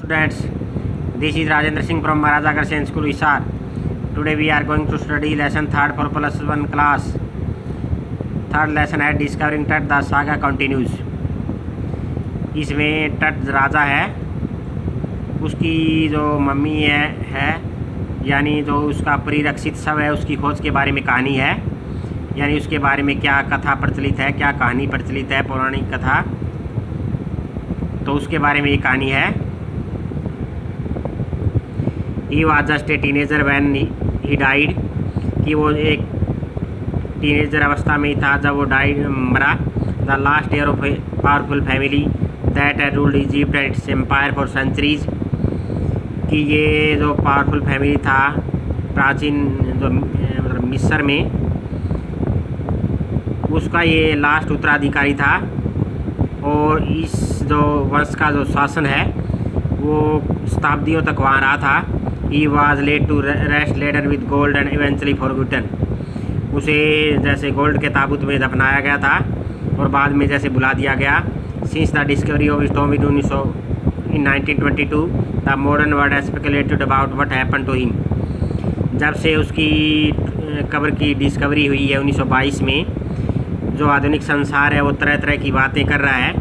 students, this is Rajendra Singh from Maharaja Agarsen School, Hisar. Today we are going to study lesson 3rd for plus 1 class. Third lesson है Discovering Tut, the saga continues. इसमें टट राजा है, उसकी जो mummy है यानी जो उसका परिरक्षित शव है, उसकी खोज के बारे में कहानी है। यानी उसके बारे में क्या कथा प्रचलित है, क्या कहानी प्रचलित है, पौराणिक कथा, तो उसके बारे में ये कहानी है। He was just a teenager when he died, कि वो एक टीनेजर अवस्था में ही था जब वो मरा। The last year of a powerful family that had ruled Egypt and its empire for centuries, कि ये जो पावरफुल फैमिली था प्राचीन जो मतलब मिस्र में, उसका ये लास्ट उत्तराधिकारी था। और इस जो वंश का जो शासन है वो शताब्दियों तक वहाँ रहा था। He was laid to rest laden with gold and eventually forgotten, उसे जैसे गोल्ड के ताबूत में दफनाया गया था और बाद में जैसे बुला दिया गया। Since the discovery of tomb in 1922 the modern world has speculated about what happened to him, जब से उसकी कब्र की डिस्कवरी हुई है 1922 में, जो आधुनिक संसार है वो तरह तरह की बातें कर रहा है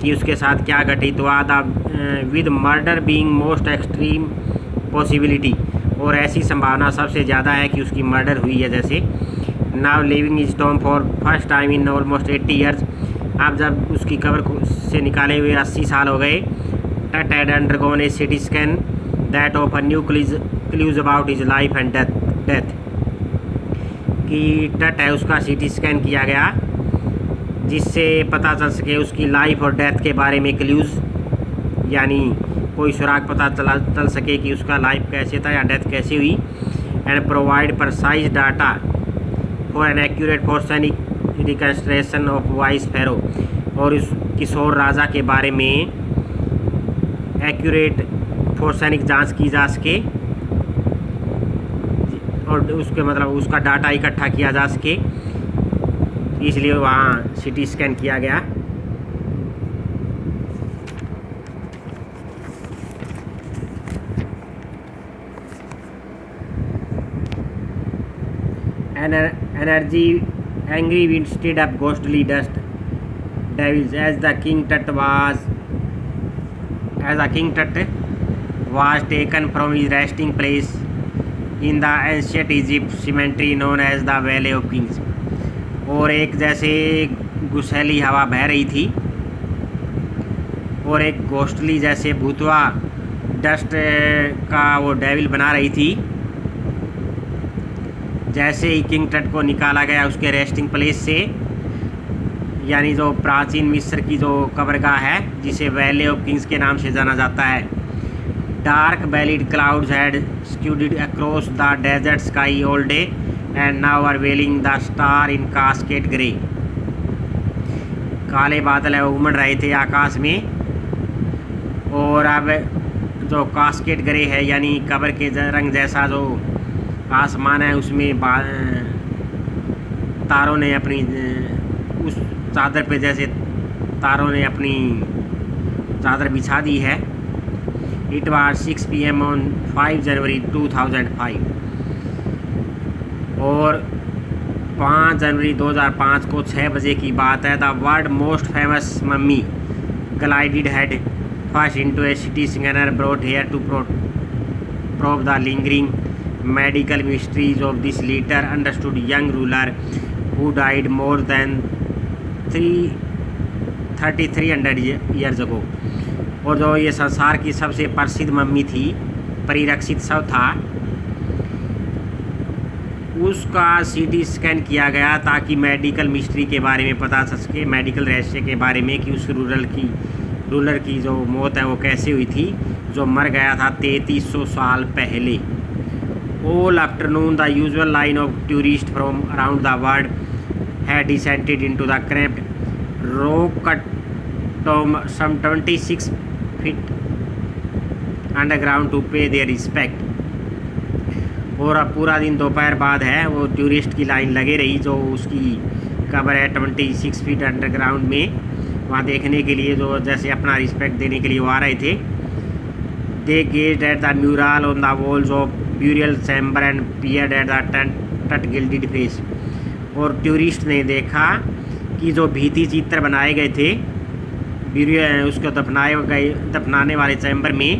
कि उसके साथ क्या घटित हुआ। The with murder being most extreme possibility, और ऐसी संभावना सबसे ज़्यादा है कि उसकी मर्डर हुई है। जैसे now living is Tom for first time in almost 80 years, अब जब उसकी कब्र से निकाले हुए 80 साल हो गए। टट had undergone A CT scan that of a new clues about his life and death, कि टट है उसका सिटी स्कैन किया गया जिससे पता चल सके उसकी लाइफ और डेथ के बारे में क्लूज़, यानी कोई सुराग पता चल सके कि उसका लाइफ कैसे था या डेथ कैसे हुई। And provide precise data for an accurate forensic reconstruction of face pharaoh, और उस किशोर राजा के बारे में एक्यूरेट फॉर्सैनिक जांच की जा सके और उसके मतलब उसका डाटा इकट्ठा किया जा सके, इसलिए वहाँ सिटी स्कैन किया गया। एनर्जी angry wind stirred up ghostly dust devils as the King Tut was taken from his resting place in the ancient Egypt cemetery known as the Valley of Kings. और एक जैसे गुस्सैली हवा बह रही थी और एक घोस्टली जैसे भूतवा डस्ट का वो डेविल बना रही थी। जैसे ही किंग टट को निकाला गया उसके रेस्टिंग प्लेस से, यानी जो प्राचीन मिस्र की जो कब्रगाह है जिसे वैली ऑफ किंग्स के नाम से जाना जाता है। Dark bellied clouds had scudded across the desert sky all day and now are veiling the star in cascade grey, काले बादल है वो उमड़ रहे थे आकाश में, और अब जो कास्केड ग्रे है यानी कब्र के रंग जैसा जो आसमान है उसमें तारों ने अपनी उस चादर पे जैसे तारों ने अपनी चादर बिछा दी है। इट वाज 6 PM ऑन 5 जनवरी 2005, और 5 जनवरी 2005 को 6 बजे की बात है। The world most famous mummy glided head first into a CT scanner brought here to probe the lingering medical mysteries of this little understood young ruler who died more than 300 years ago. और जो ये संसार की सबसे प्रसिद्ध mummy थी, परिरक्षित शव था, उसका सीटी स्कैन किया गया ताकि मेडिकल मिस्ट्री के बारे में पता चल सके, मेडिकल रहस्य के बारे में कि उस रूलर की जो मौत है वो कैसे हुई थी, जो मर गया था 3300 साल पहले। All afternoon the usual line of tourist from around the world had descended into the cramped rock cut tomb some 26 feet underground to pay their respect. और अब पूरा दिन दोपहर बाद है वो टूरिस्ट की लाइन लगे रही, जो उसकी कब्र है 26 फीट अंडरग्राउंड में, वहाँ देखने के लिए, जो जैसे अपना रिस्पेक्ट देने के लिए वो आ रहे थे। They gazed at the mural on the walls of burial chamber and peered at the tut gilded face. और टूरिस्ट ने देखा कि जो भित्ति चित्र बनाए गए थे उसको दफनाने वाले चैम्बर में,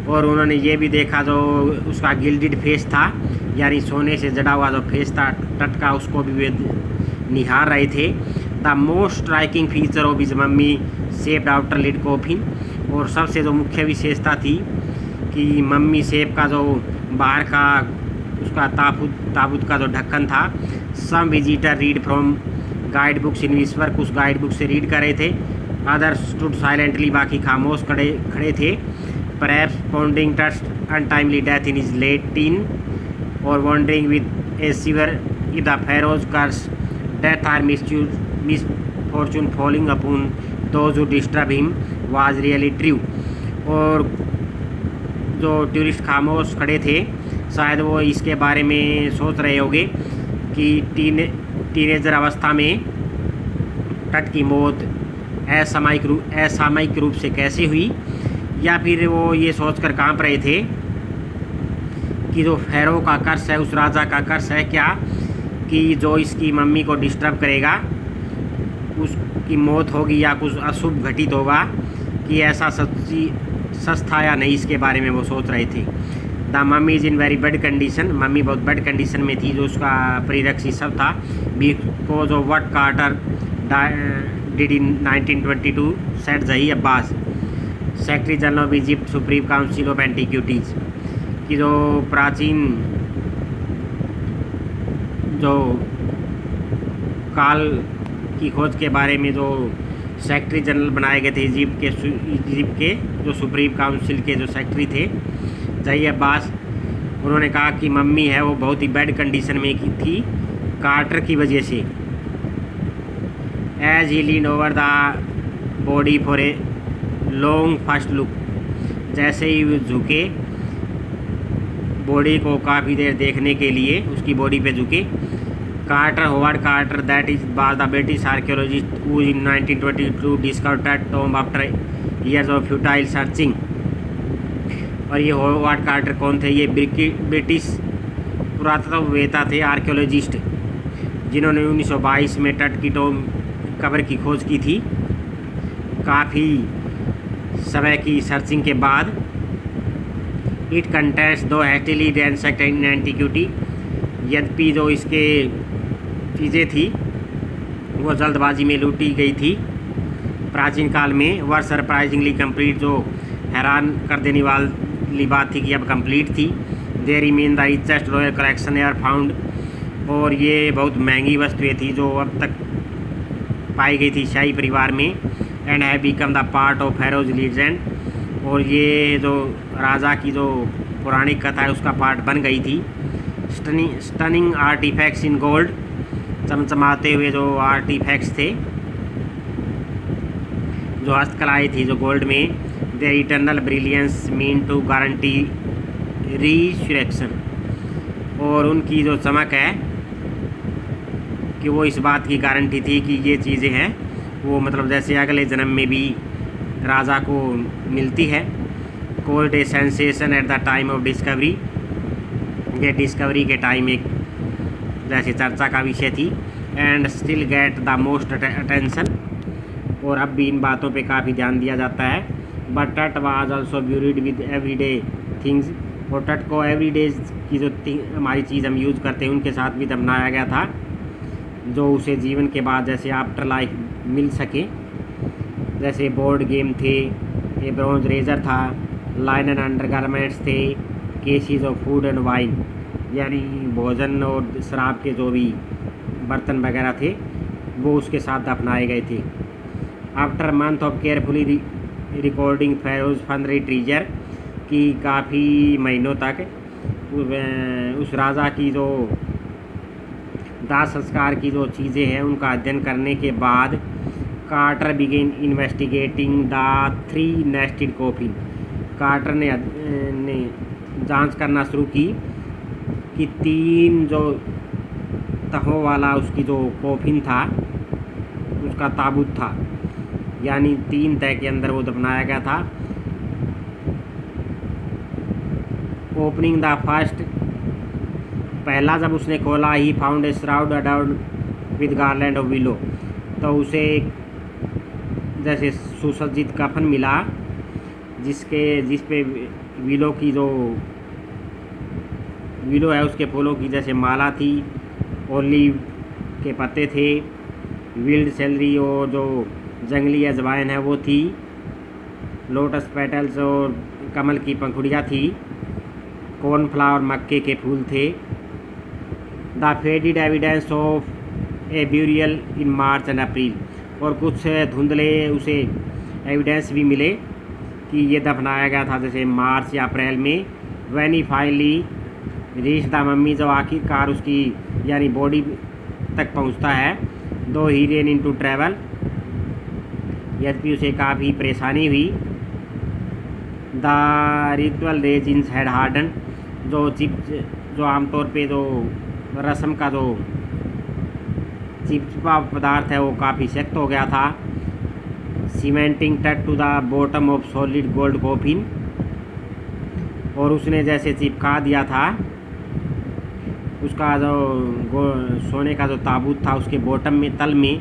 और उन्होंने ये भी देखा जो उसका गिल्डेड फेस था, यानी सोने से जड़ा हुआ जो फेस था तट का, उसको भी वे निहार रहे थे। The most striking feature of his mummy shaped outer lid coffin, और सबसे जो मुख्य विशेषता थी कि मम्मी शेप का जो बाहर का उसका ताबूत का जो ढक्कन था। Some visitor read from guide books in which work, उस गाइड बुक से रीड करे थे। अदर स्टूड साइलेंटली, बाकी खामोश खड़े थे। Perhaps pondering Tut's untimely death in his late teen, और wondering with a sever the pharaoh's curse death or misfortune falling upon those who disturb him was really true. और जो tourist खामोश खड़े थे, शायद वो इसके बारे में सोच रहे होंगे कि टीनेजर अवस्था में तट की मौत असामयिक रूप से कैसे हुई, या फिर वो ये सोचकर कांप रहे थे कि जो फेरो का कर्स है, उस राजा का कर्स है क्या कि जो इसकी मम्मी को डिस्टर्ब करेगा उसकी मौत होगी या कुछ अशुभ घटित होगा, कि ऐसा सच था या नहीं, इसके बारे में वो सोच रहे थे। The mummy is in very bad condition, mummy बहुत बैड कंडीशन में थी, जो उसका परिरक्षी सब था। Because of what Carter did in 1922 said Zahi Abbas, secretary general of Egypt supreme council of antiquities, की जो प्राचीन जो काल की खोज के बारे में जो सेक्रेटरी जनरल बनाए गए थे इजिप्ट के जो सुप्रीम काउंसिल के जो सेक्रेटरी थे जही अब्बास, उन्होंने कहा कि मम्मी है वो बहुत ही बैड कंडीशन में थी कार्टर की वजह से। As he lean over the body for a long first look, जैसे ही वो झुके बॉडी को काफ़ी देर देखने के लिए, उसकी बॉडी पे झुके। Carter, Howard Carter, that is bar the British archaeologist who in 1922 discovered tomb after years of futile searching. और ये होवर्ड कार्टर कौन थे? ये ब्रिटिश पुरातत्ववेता थे, आर्कियोलॉजिस्ट, जिन्होंने 1922 में तट की टॉम्ब कब्र की खोज की थी। काफ़ी समय की सर्चिंग के बाद इट कंटेंट्स दो हैस्टिली रैंसैक्ड इन एंटीक्विटी, यद्यपि जो इसके चीज़ें थी वो जल्दबाजी में लूटी गई थी प्राचीन काल में। वर सरप्राइजिंगली कंप्लीट, जो हैरान कर देने वाली बात थी कि अब कंप्लीट थी। They remain the richest royal collection air found, और ये बहुत महंगी वस्तुएं थी जो अब तक पाई गई थी शाही परिवार में। And have become the part of Feroz legend, और ये जो राजा की जो पौराणिक कथा है उसका पार्ट बन गई थी। स्टनिंग आर्टिफैक्ट्स इन गोल्ड, चमचमाते हुए जो आर्टिफैक्ट्स थे, जो हस्तकलाएँ थी जो गोल्ड में। Their eternal brilliance mean to guarantee resurrection, और उनकी जो चमक है कि वो इस बात की गारंटी थी कि ये चीज़ें हैं वो मतलब जैसे अगले जन्म में भी राजा को मिलती है। Called a sensation at the time of discovery, ये डिस्कवरी के टाइम एक जैसे चर्चा का विषय थी। And still get the most attention, और अब भी इन बातों पे काफ़ी ध्यान दिया जाता है। बट तट was also buried with everyday things, और तट को एवरीडे की जो हमारी चीज़ हम यूज़ करते हैं उनके साथ भी बनाया गया था, जो उसे जीवन के बाद जैसे आफ्टर लाइफ मिल सके। जैसे बोर्ड गेम थे, ये ब्रॉन्ज रेजर था, लाइन एंड अंडर गारमेंट्स थे, cases of food and wine, यानी भोजन और शराब के जो भी बर्तन वगैरह थे वो उसके साथ दफनाए गए थे। After month of carefully recording pharaoh's funerary treasure, की काफ़ी महीनों तक उस राजा की जो दाह संस्कार की जो चीज़ें हैं उनका अध्ययन करने के बाद Carter began investigating the 3 nested coffin, Carter ने जांच करना शुरू की कि 3 जो तहों वाला उसकी जो कॉफिन था उसका ताबूत था, यानी 3 तह के अंदर वो दफनाया गया था। ओपनिंग द फर्स्ट, पहला जब उसने खोला, he found a shroud adorned with garland of willow, तो उसे एक जैसे सुसज्जित कफन मिला जिस पे विलो की जो विलो है उसके फूलों की जैसे माला थी, ओलिव के पत्ते थे, विल्ड सेलरी और जो जंगली अजवाइन है वो थी, लोटस पेटल्स और कमल की पंखुड़ियाँ थी, कॉर्नफ्लावर मक्के के फूल थे। The faded evidence of A burial in March and April, और कुछ धुंधले उसे एविडेंस भी मिले कि ये दफनाया गया था जैसे मार्च या अप्रैल में। When he finally reach the mummy, जब आखिरकार उसकी यानी बॉडी तक पहुंचता है, दो ही रेन इन टू ट्रैवल, यद्यपि उसे काफ़ी परेशानी हुई। The ritual resins had harden, जो आमतौर पे जो रस्म का जो चिपचिपा पदार्थ है वो काफ़ी सख्त हो गया था। Cementing touch to the bottom of solid gold coffin, और उसने जैसे चिपका दिया था उसका जो सोने का जो ताबूत था उसके बॉटम में, तल में,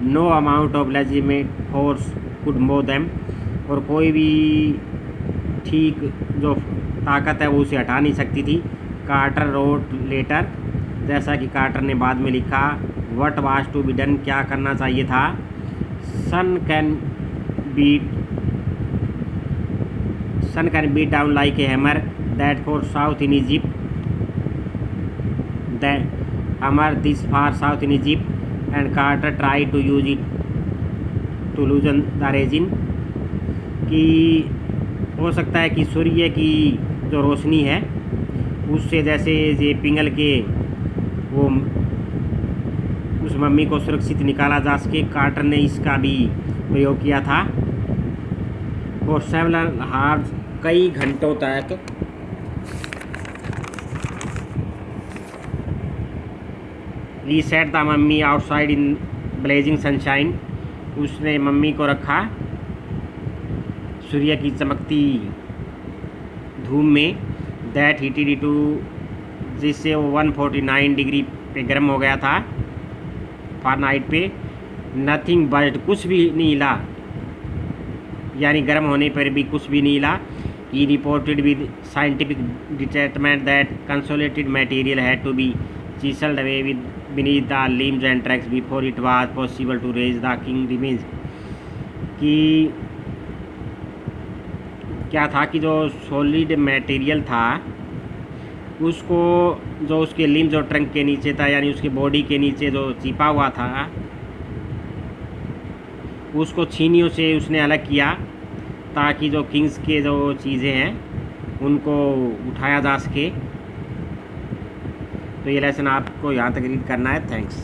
no amount of legitimate force could move them, और कोई भी ठीक जो ताकत है वो उसे हटा नहीं सकती थी। कार्टर रोट लेटर, जैसा कि कार्टर ने बाद में लिखा, what was to be done, क्या करना चाहिए था। Sun can beat down like a hammer that far south in Egypt, that hammer this far south in Egypt and Carter try to use it to loosen the resin, कि हो सकता है कि सूर्य की जो रोशनी है उससे जैसे ये पिघल के वो उस मम्मी को सुरक्षित निकाला जा सके। कार्टर ने इसका भी प्रयोग किया था। फॉर सेवरल हार्स, कई घंटों तक he set the mummy outside in blazing sunshine, उसने मम्मी को रखा सूर्य की चमकती धूप में, दैट हीटेड इट टू, जिससे वो 149 डिग्री पे गर्म हो गया था फ़ारेनहाइट पे। नथिंग बट, कुछ भी नहीं हिला, यानी गर्म होने पर भी कुछ भी नहीं हिला। He reported with scientific detachment that consolidated material had to be chiselled away with beneath the limbs and tracks before it was possible to raise the king remains, कि क्या था कि जो सॉलिड मटेरियल था उसको जो उसके लिम्स और ट्रंक के नीचे था, यानी उसकी बॉडी के नीचे जो छिपा हुआ था, उसको छीनियों से उसने अलग किया ताकि जो किंग्स के जो चीज़ें हैं उनको उठाया जा सके। तो ये लेसन आपको यहाँ तक रीड करना है। थैंक्स।